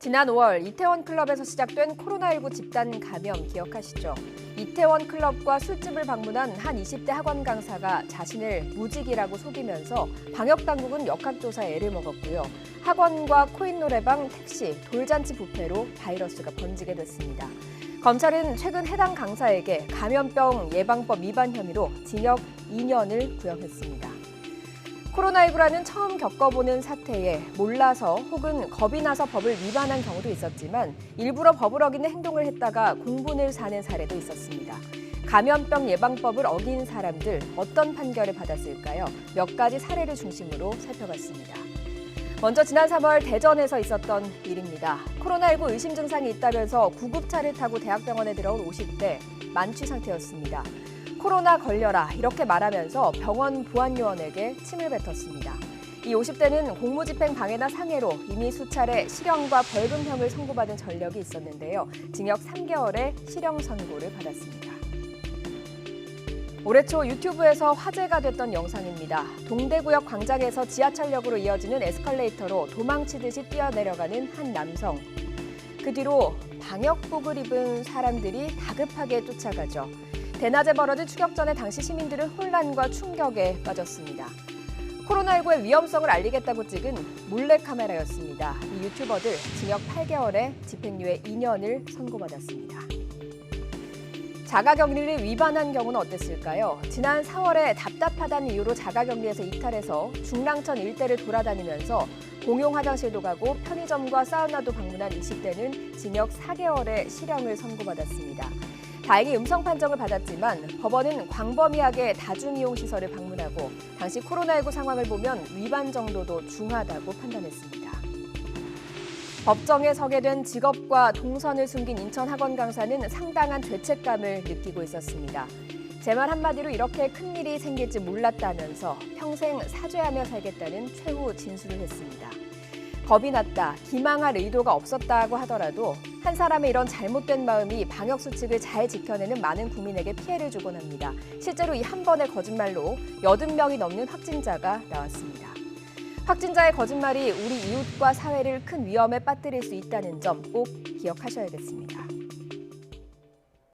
지난 5월 이태원 클럽에서 시작된 코로나19 집단 감염 기억하시죠? 이태원 클럽과 술집을 방문한 한 20대 학원 강사가 자신을 무직이라고 속이면서 방역당국은 역학조사에 애를 먹었고요. 학원과 코인 노래방, 택시, 돌잔치 뷔페로 바이러스가 번지게 됐습니다. 검찰은 최근 해당 강사에게 감염병 예방법 위반 혐의로 징역 2년을 구형했습니다. 코로나19라는 처음 겪어보는 사태에 몰라서 혹은 겁이 나서 법을 위반한 경우도 있었지만 일부러 법을 어기는 행동을 했다가 공분을 사는 사례도 있었습니다. 감염병 예방법을 어긴 사람들 어떤 판결을 받았을까요? 몇 가지 사례를 중심으로 살펴봤습니다. 먼저 지난 3월 대전에서 있었던 일입니다. 코로나19 의심 증상이 있다면서 구급차를 타고 대학병원에 들어온 50대 만취 상태였습니다. 코로나 걸려라 이렇게 말하면서 병원 보안요원에게 침을 뱉었습니다. 이 50대는 공무집행 방해나 상해로 이미 수차례 실형과 벌금형을 선고받은 전력이 있었는데요. 징역 3개월의 실형 선고를 받았습니다. 올해 초 유튜브에서 화제가 됐던 영상입니다. 동대구역 광장에서 지하철역으로 이어지는 에스컬레이터로 도망치듯이 뛰어내려가는 한 남성. 그 뒤로 방역복을 입은 사람들이 다급하게 쫓아가죠. 대낮에 벌어진 추격전에 당시 시민들은 혼란과 충격에 빠졌습니다. 코로나19의 위험성을 알리겠다고 찍은 몰래카메라였습니다. 이 유튜버들 징역 8개월에 집행유예 2년을 선고받았습니다. 자가격리를 위반한 경우는 어땠을까요? 지난 4월에 답답하다는 이유로 자가격리에서 이탈해서 중랑천 일대를 돌아다니면서 공용 화장실도 가고 편의점과 사우나도 방문한 20대는 징역 4개월의 실형을 선고받았습니다. 다행히 음성 판정을 받았지만 법원은 광범위하게 다중이용시설을 방문하고 당시 코로나19 상황을 보면 위반 정도도 중하다고 판단했습니다. 법정에 서게 된 직업과 동선을 숨긴 인천 학원 강사는 상당한 죄책감을 느끼고 있었습니다. 제 말 한마디로 이렇게 큰일이 생길지 몰랐다면서 평생 사죄하며 살겠다는 최후 진술을 했습니다. 겁이 났다, 기망할 의도가 없었다고 하더라도 한 사람의 이런 잘못된 마음이 방역수칙을 잘 지켜내는 많은 국민에게 피해를 주곤 합니다. 실제로 이 한 번의 거짓말로 80명이 넘는 확진자가 나왔습니다. 확진자의 거짓말이 우리 이웃과 사회를 큰 위험에 빠뜨릴 수 있다는 점 꼭 기억하셔야겠습니다.